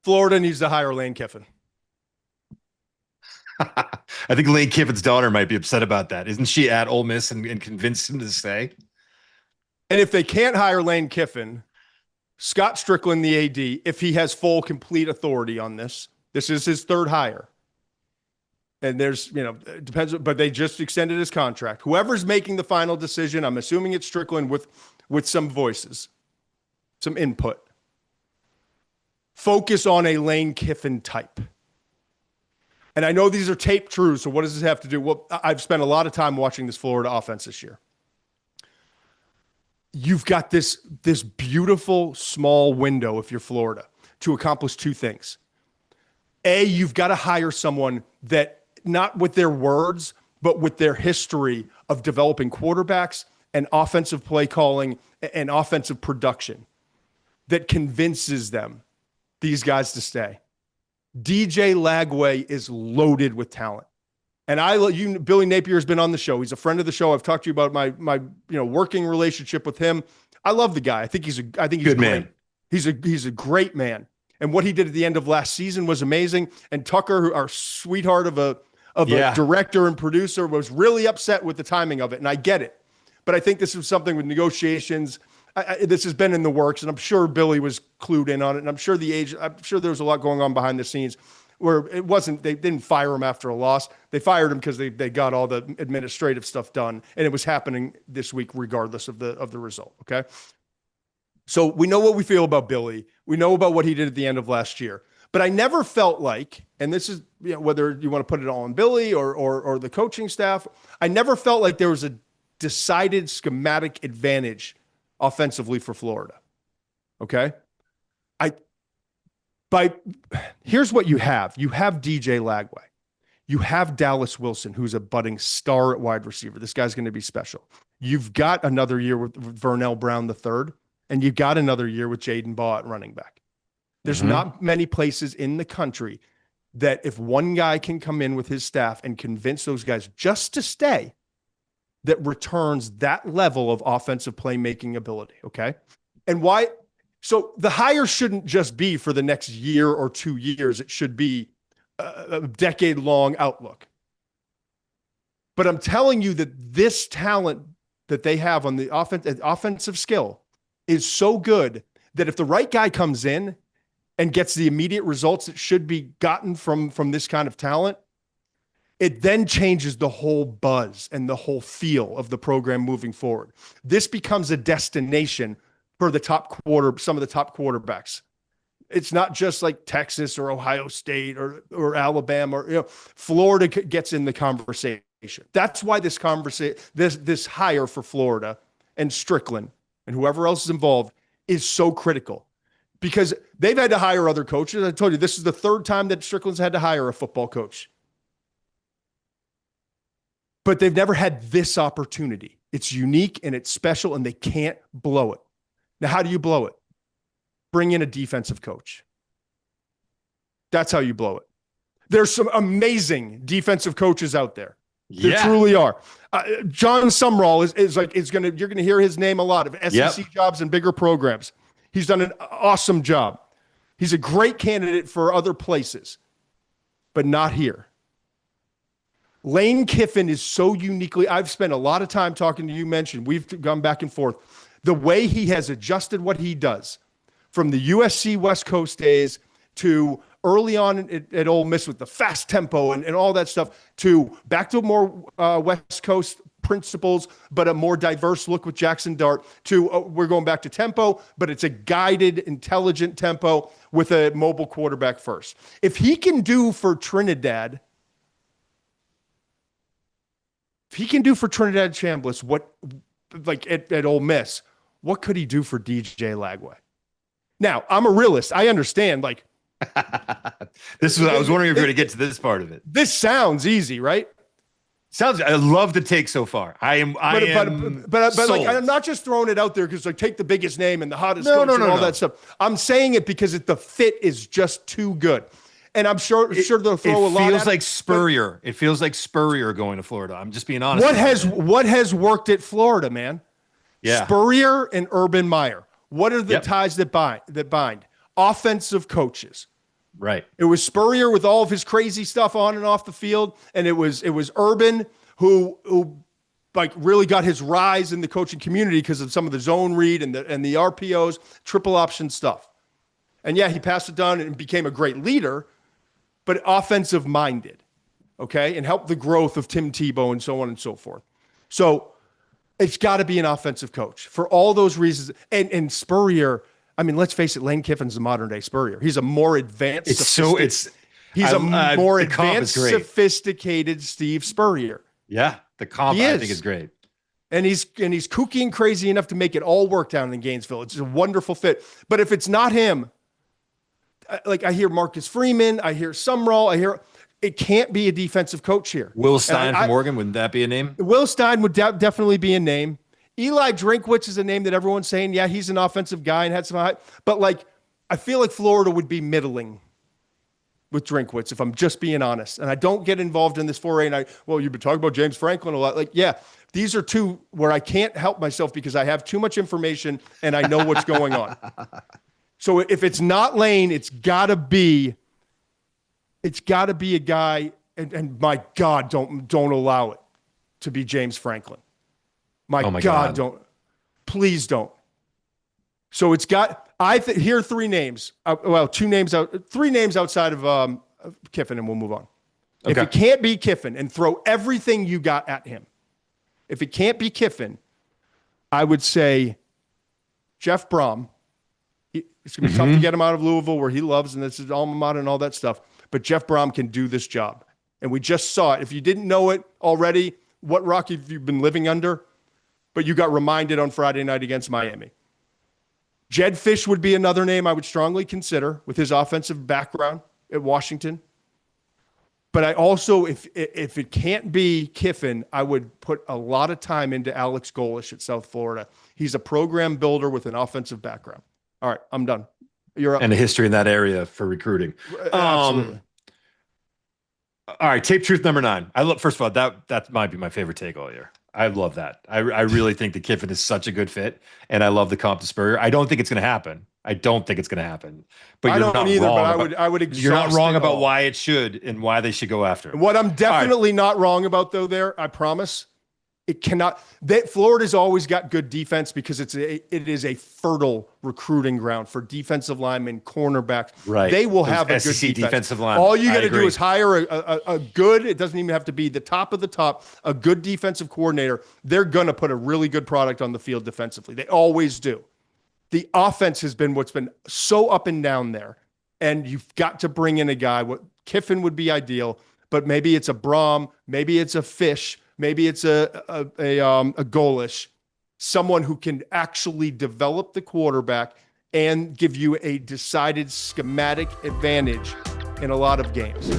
Florida needs to hire Lane Kiffin. I think Lane Kiffin's daughter might be upset about that. Isn't she at Ole Miss and convinced him to stay? And if they can't hire Lane Kiffin, Scott Strickland, the AD, if he has full, complete authority on this, this is his third hire. And there's, it depends, but they just extended his contract. Whoever's making the final decision, I'm assuming it's Strickland with some voices, some input. Focus on a Lane Kiffin type. And I know these are taped truths, so what does this have to do? Well, I've spent a lot of time watching this Florida offense this year. You've got this beautiful small window, if you're Florida, to accomplish two things. A, you've got to hire someone that, not with their words, but with their history of developing quarterbacks and offensive play calling and offensive production, that convinces them, these guys, to stay. DJ Lagway is loaded with talent. And Billy Napier has been on the show. He's a friend of the show. I've talked to you about my working relationship with him. I love the guy. I think he's good, man. He's a great man. And what he did at the end of last season was amazing. And Tucker, our sweetheart of a director and producer, was really upset with the timing of it. And I get it. But I think this was something with negotiations. This has been in the works, and I'm sure Billy was clued in on it. And I'm sure there was a lot going on behind the scenes where it wasn't, they didn't fire him after a loss. They fired him because they got all the administrative stuff done. And it was happening this week, regardless of the result. Okay. So we know what we feel about Billy. We know about what he did at the end of last year. But I never felt like, and this is, whether you want to put it all on Billy or the coaching staff, I never felt like there was a decided schematic advantage offensively for Florida. Okay. Here's what you have. You have DJ Lagway. You have Dallas Wilson, who's a budding star at wide receiver. This guy's going to be special. You've got another year with Vernell Brown III, and you've got another year with Jaden Baugh at running back. There's not many places in the country that if one guy can come in with his staff and convince those guys just to stay, that returns that level of offensive playmaking ability. Okay. And why? So the hire shouldn't just be for the next year or 2 years. It should be a decade-long outlook. But I'm telling you that this talent that they have on the offensive skill is so good that if the right guy comes in and gets the immediate results that should be gotten from this kind of talent, it then changes the whole buzz and the whole feel of the program moving forward. This becomes a destination for some of the top quarterbacks. It's not just like Texas or Ohio State or Alabama or Florida gets in the conversation. That's why this hire for Florida and Strickland and whoever else is involved is so critical, because they've had to hire other coaches. I told you, this is the third time that Strickland's had to hire a football coach. But they've never had this opportunity. It's unique and it's special, and they can't blow it. Now, how do you blow it? Bring in a defensive coach. That's how you blow it. There's some amazing defensive coaches out there. There truly are. John Sumrall you're going to hear his name a lot of SEC jobs and bigger programs. He's done an awesome job. He's a great candidate for other places, but not here. Lane Kiffin is so uniquely, I've spent a lot of time talking to you, mentioned, we've gone back and forth. The way he has adjusted what he does from the USC West Coast days to early on at Ole Miss with the fast tempo and all that stuff, to back to more West Coast principles, but a more diverse look with Jackson Dart, to we're going back to tempo, but it's a guided, intelligent tempo with a mobile quarterback first. If he can do for Trinidad Chambliss what, like at Ole Miss, what could he do for DJ Lagway? Now, I'm a realist. I understand, like, I was wondering if you're going to get to this part of it. This sounds easy, right? I love the take so far. But like, I'm not just throwing it out there because like take the biggest name and the hottest coach and all that stuff. I'm saying it because the fit is just too good. And I'm sure they'll throw a lot. It feels like Spurrier going to Florida. I'm just being honest. What has worked at Florida, man? Yeah. Spurrier and Urban Meyer. What are the ties that bind? Offensive coaches Right. It was Spurrier with all of his crazy stuff on and off the field, and it was Urban who like really got his rise in the coaching community because of some of the zone read and the RPOs, triple option stuff. And yeah, he passed it down and became a great leader, but offensive minded, okay, and helped the growth of Tim Tebow and so on and so forth. So it's got to be an offensive coach for all those reasons. And Spurrier, I mean, let's face it, Lane Kiffin's the modern day Spurrier. He's a more advanced, more advanced, sophisticated Steve Spurrier. Yeah, the comp I think is great. And he's kooky and crazy enough to make it all work down in Gainesville. It's a wonderful fit. But if it's not him, like I hear Marcus Freeman, I hear Sumrall, it can't be a defensive coach here. Will Stein from Oregon, wouldn't that be a name? Will Stein would definitely be a name. Eli Drinkwitz is a name that everyone's saying, yeah, he's an offensive guy and had some hype. But like, I feel like Florida would be middling with Drinkwitz, if I'm just being honest. And I don't get involved in this foray. And you've been talking about James Franklin a lot. Like, yeah, these are two where I can't help myself because I have too much information and I know what's going on. So if it's not Lane, it's gotta be a guy, and my God, don't allow it to be James Franklin. My God, don't. Please don't. So it's got, here are three names. Three names outside of Kiffin, and we'll move on. Okay. If it can't be Kiffin, and throw everything you got at him. If it can't be Kiffin, I would say Jeff Brom. It's going to be tough to get him out of Louisville, where he loves, and this is alma mater and all that stuff. But Jeff Brom can do this job. And we just saw it. If you didn't know it already, what rock have you been living under? But you got reminded on Friday night against Miami. Jed Fish would be another name I would strongly consider with his offensive background at Washington. But I also, if it can't be Kiffin, I would put a lot of time into Alex Golish at South Florida. He's a program builder with an offensive background. All right, I'm done. You're up. And a history in that area for recruiting. Absolutely. All right, tape truth number 9. First of all, that might be my favorite take all year. I love that. I really think that Kiffin is such a good fit, and I love the comp to Spurrier. I don't think it's going to happen. But I don't either. But I would. You're not wrong about why it should and why they should go after him. What I'm definitely not wrong about, though, I promise, it cannot. Florida's always got good defense because it is a fertile recruiting ground for defensive linemen, cornerbacks. Right. They will have a SEC good defensive line. All you got to do is hire a good. It doesn't even have to be the top of the top. A good defensive coordinator. They're going to put a really good product on the field defensively. They always do. The offense has been what's been so up and down there, and you've got to bring in a guy. What Kiffin would be ideal, but maybe it's a Brom, maybe it's a Fish. Maybe it's a Golish, someone who can actually develop the quarterback and give you a decided schematic advantage in a lot of games.